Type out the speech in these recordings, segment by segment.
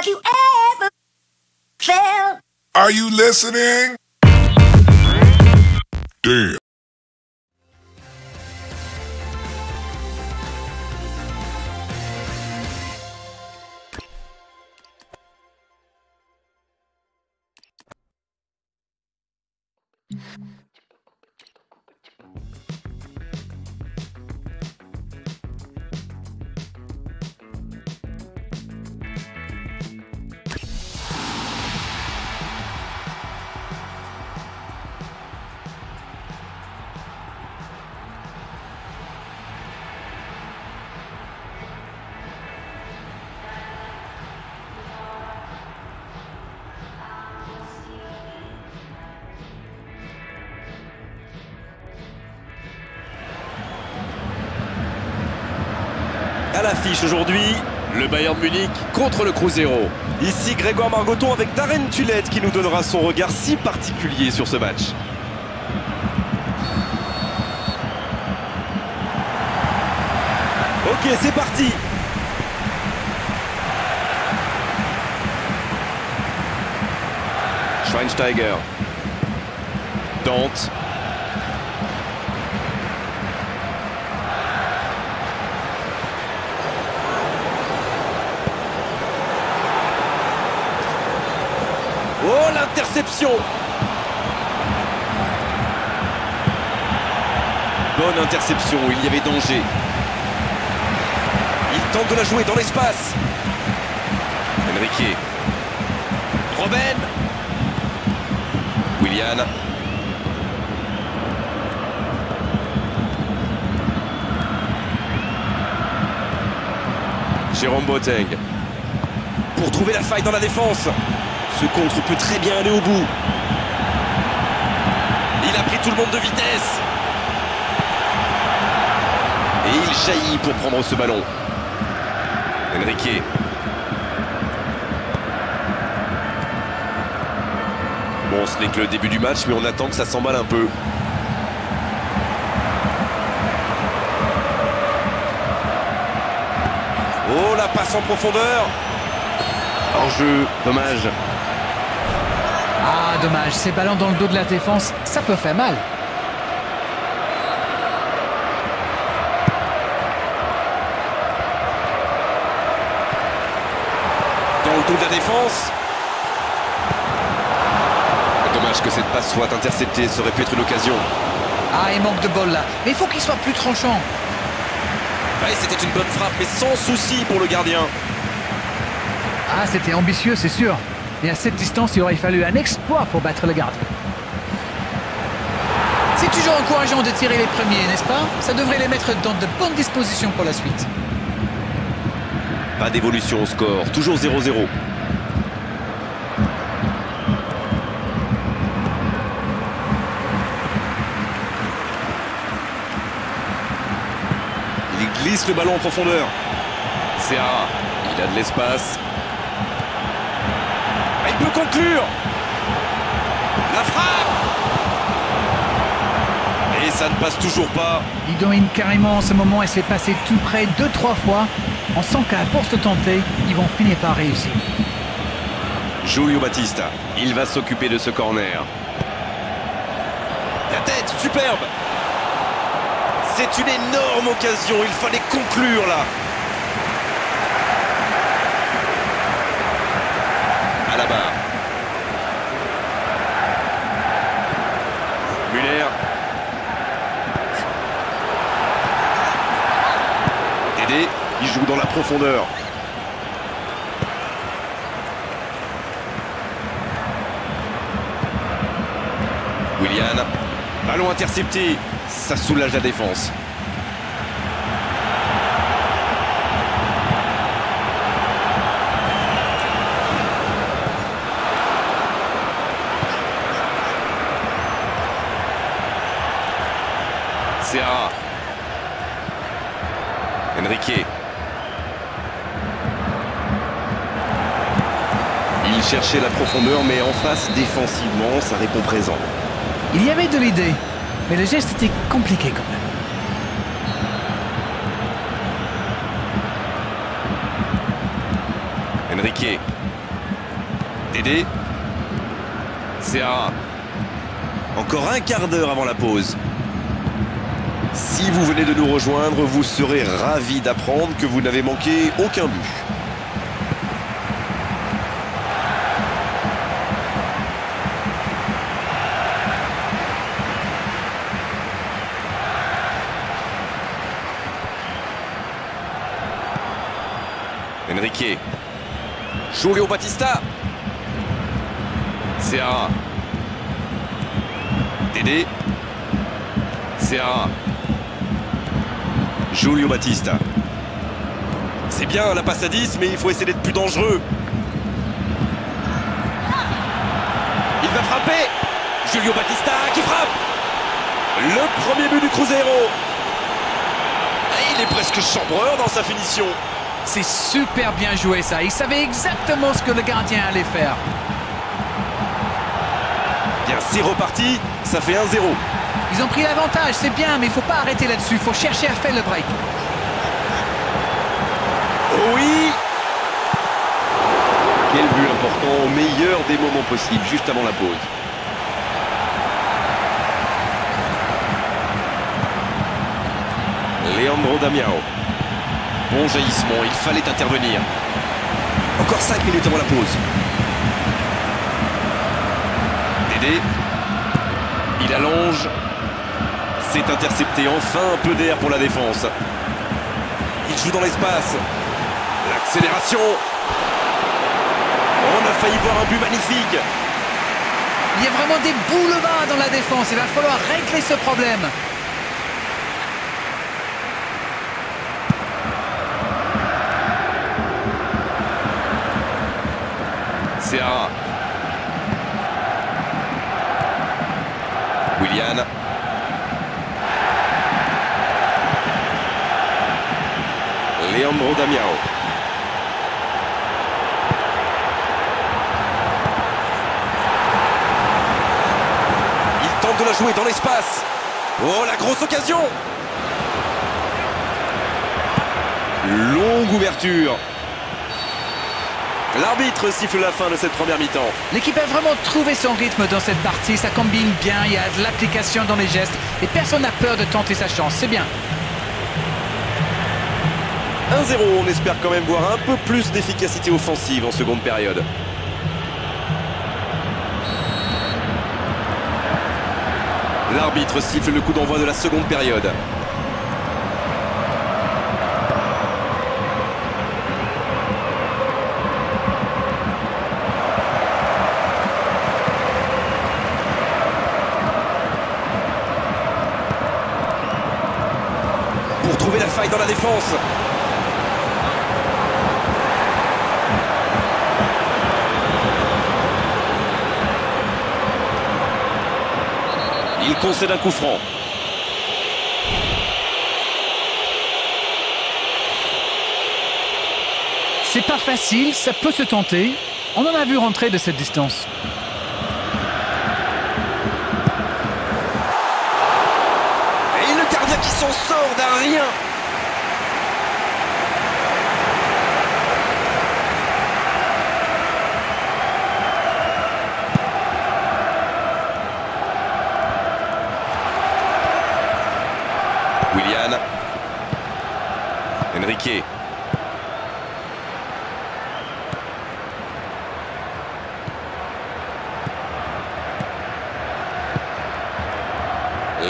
Have you ever felt? Are you listening? Damn. À l'affiche aujourd'hui, le Bayern Munich contre le Cruzeiro. Ici Grégoire Margoton avec Darren Tulette qui nous donnera son regard si particulier sur ce match. Ok, c'est parti. Schweinsteiger. Dante. Oh, l'interception! Bonne interception, il y avait danger. Il tente de la jouer dans l'espace. Enrique. Robben. Willian. Jérôme Boateng. Pour trouver la faille dans la défense. Ce contre peut très bien aller au bout. Il a pris tout le monde de vitesse. Et il jaillit pour prendre ce ballon. Enrique. Bon, ce n'est que le début du match, mais on attend que ça s'emballe un peu. Oh, la passe en profondeur. Hors-jeu, dommage. Ah, dommage, ces ballons dans le dos de la défense, ça peut faire mal. Dans le dos de la défense. Dommage que cette passe soit interceptée, ça aurait pu être une occasion. Ah, il manque de bol là, mais il faut qu'il soit plus tranchant. Ouais, c'était une bonne frappe, mais sans souci pour le gardien. Ah, c'était ambitieux, c'est sûr. Mais à cette distance, il aurait fallu un exploit pour battre le gardien. C'est toujours encourageant de tirer les premiers, n'est-ce pas? Ça devrait les mettre dans de bonnes dispositions pour la suite. Pas d'évolution au score, toujours 0-0. Il glisse le ballon en profondeur. Serra, il a de l'espace. Il peut conclure. La frappe. Et ça ne passe toujours pas. Il domine carrément en ce moment et se fait passer tout près 2-3 fois. On sent qu'à force de tenter, ils vont finir par réussir. Julio Batista, il va s'occuper de ce corner. La tête, superbe. C'est une énorme occasion, il fallait conclure là. À la barre. Müller. Aidé, il joue dans la profondeur. Willian. Ballon intercepté. Ça soulage la défense. Serra. Enrique. Il cherchait la profondeur, mais en face, défensivement, ça répond présent. Il y avait de l'idée, mais le geste était compliqué quand même. Enrique. Dédé. Serra. Encore un quart d'heure avant la pause. Si vous venez de nous rejoindre, vous serez ravis d'apprendre que vous n'avez manqué aucun but. Enrique. Julio Batista. Serra. Dédé. Serra. Julio Batista. C'est bien la passe à 10, mais il faut essayer d'être plus dangereux. Il va frapper. Julio Batista qui frappe. Le premier but du Cruzeiro. Il est presque chambreur dans sa finition. C'est super bien joué ça. Il savait exactement ce que le gardien allait faire. Bien, c'est reparti. Ça fait 1-0. Ils ont pris l'avantage, c'est bien, mais il ne faut pas arrêter là-dessus. Il faut chercher à faire le break. Oui. Quel but important au meilleur des moments possibles, juste avant la pause. Leandro Damião. Bon jaillissement, il fallait intervenir. Encore 5 minutes avant la pause. Dédé. Il allonge. C'est intercepté. Enfin un peu d'air pour la défense. Il joue dans l'espace. L'accélération. On a failli voir un but magnifique. Il y a vraiment des boulevards dans la défense. Il va falloir régler ce problème. Serra. Willian. Leandro Damião. Il tente de la jouer dans l'espace. Oh, la grosse occasion. Longue ouverture. L'arbitre siffle la fin de cette première mi-temps. L'équipe a vraiment trouvé son rythme dans cette partie. Ça combine bien, il y a de l'application dans les gestes. Et personne n'a peur de tenter sa chance. C'est bien. 1-0, on espère quand même voir un peu plus d'efficacité offensive en seconde période. L'arbitre siffle le coup d'envoi de la seconde période. Pour trouver la faille dans la défense. Il concède un coup franc. C'est pas facile, ça peut se tenter. On en a vu rentrer de cette distance. Et le gardien qui s'en sort d'un rien. Willian. Enrique.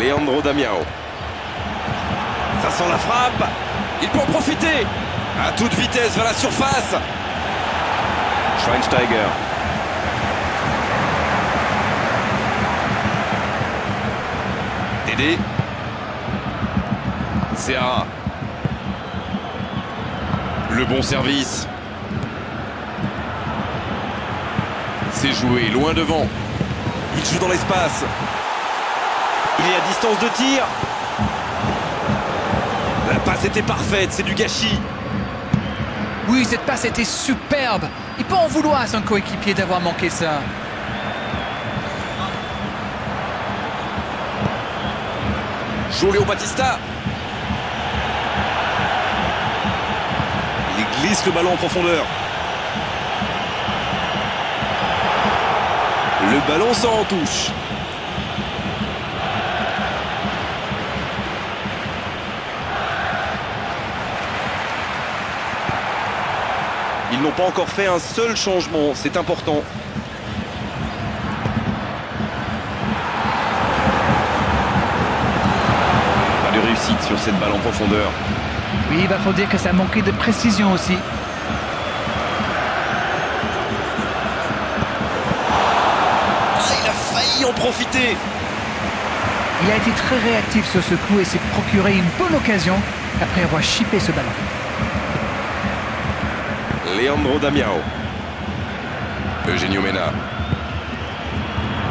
Leandro Damião. Ça sent la frappe. Il peut en profiter. À toute vitesse vers la surface. Schweinsteiger. Dédé. Serra. Le bon service. C'est joué loin devant. Il joue dans l'espace. Il est à distance de tir. La passe était parfaite, c'est du gâchis. Oui, cette passe était superbe. Il peut en vouloir à son coéquipier d'avoir manqué ça. Julio Batista. Il glisse le ballon en profondeur. Le ballon sort en touche. Ils n'ont pas encore fait un seul changement, c'est important. Pas de réussite sur cette balle en profondeur. Oui, il va faut dire que ça manquait de précision aussi. Ah, il a failli en profiter. Il a été très réactif sur ce coup et s'est procuré une bonne occasion après avoir chippé ce ballon. Leandro Damião. Eugenio Mena.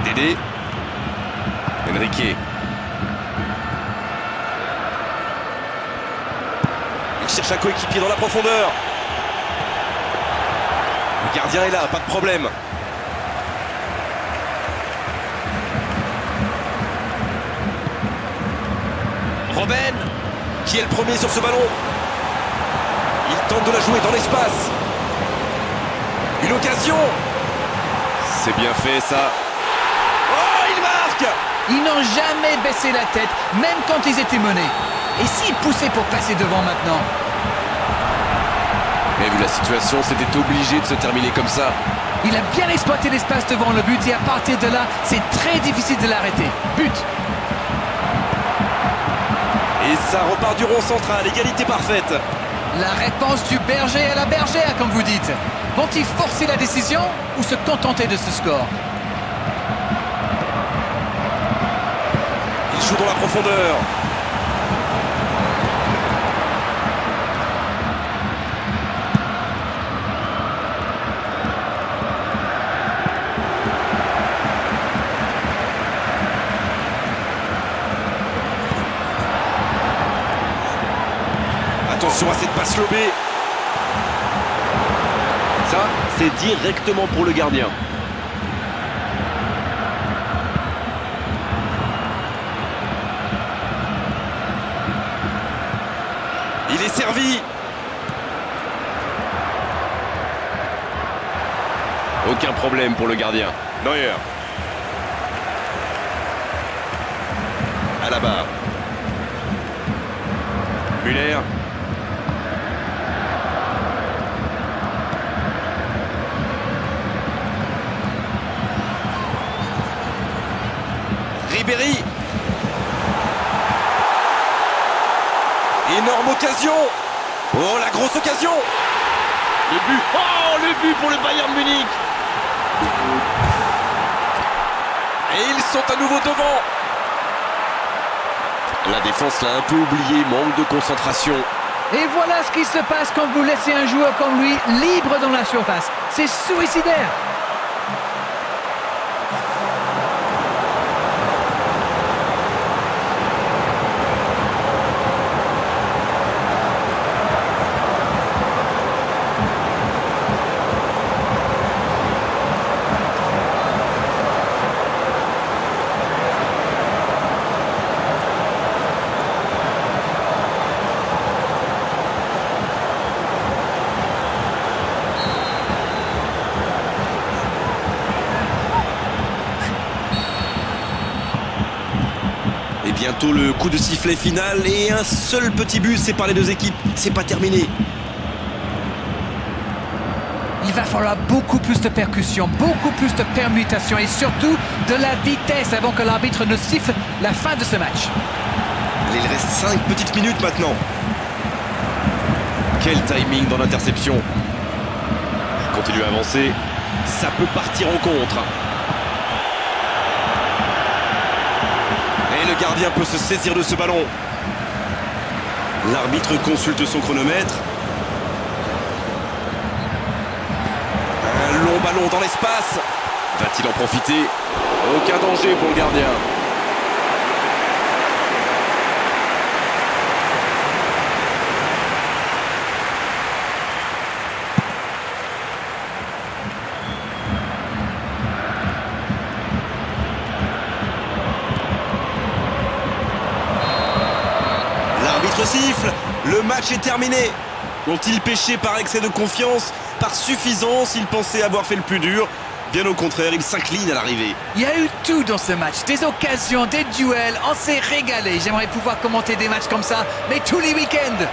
Dédé. Enrique. Il cherche un coéquipier dans la profondeur. Le gardien est là, pas de problème. Robben, qui est le premier sur ce ballon. Il tente de la jouer dans l'espace. Une occasion. C'est bien fait ça. Oh, il marque. Ils n'ont jamais baissé la tête, même quand ils étaient menés. Et s'ils poussaient pour passer devant maintenant? Mais vu la situation, c'était obligé de se terminer comme ça. Il a bien exploité l'espace devant le but et à partir de là, c'est très difficile de l'arrêter. But! Et ça repart du rond central, égalité parfaite. La réponse du berger à la bergère, comme vous dites. Vont-ils forcer la décision ou se contenter de ce score? Il joue dans la profondeur. Attention à cette passe lobée. Ça, c'est directement pour le gardien. Il est servi. Aucun problème pour le gardien. Neuer. À la barre. Müller. Ribéry. Énorme occasion. Oh, la grosse occasion. Le but. Oh, le but pour le Bayern Munich. Et ils sont à nouveau devant. La défense l'a un peu oublié, manque de concentration. Et voilà ce qui se passe quand vous laissez un joueur comme lui libre dans la surface. C'est suicidaire. Bientôt le coup de sifflet final et un seul petit but sépare les deux équipes. C'est pas terminé. Il va falloir beaucoup plus de percussion, beaucoup plus de permutation et surtout de la vitesse avant que l'arbitre ne siffle la fin de ce match. Il reste 5 petites minutes maintenant. Quel timing dans l'interception. Il continue à avancer. Ça peut partir en contre. Et le gardien peut se saisir de ce ballon. L'arbitre consulte son chronomètre. Un long ballon dans l'espace. Va-t-il en profiter? Aucun danger pour le gardien. Siffle, le match est terminé. Ont-ils péché par excès de confiance? Par suffisance, ils pensaient avoir fait le plus dur. Bien au contraire, il s'incline à l'arrivée. Il y a eu tout dans ce match, des occasions, des duels, on s'est régalé. J'aimerais pouvoir commenter des matchs comme ça, mais tous les week-ends.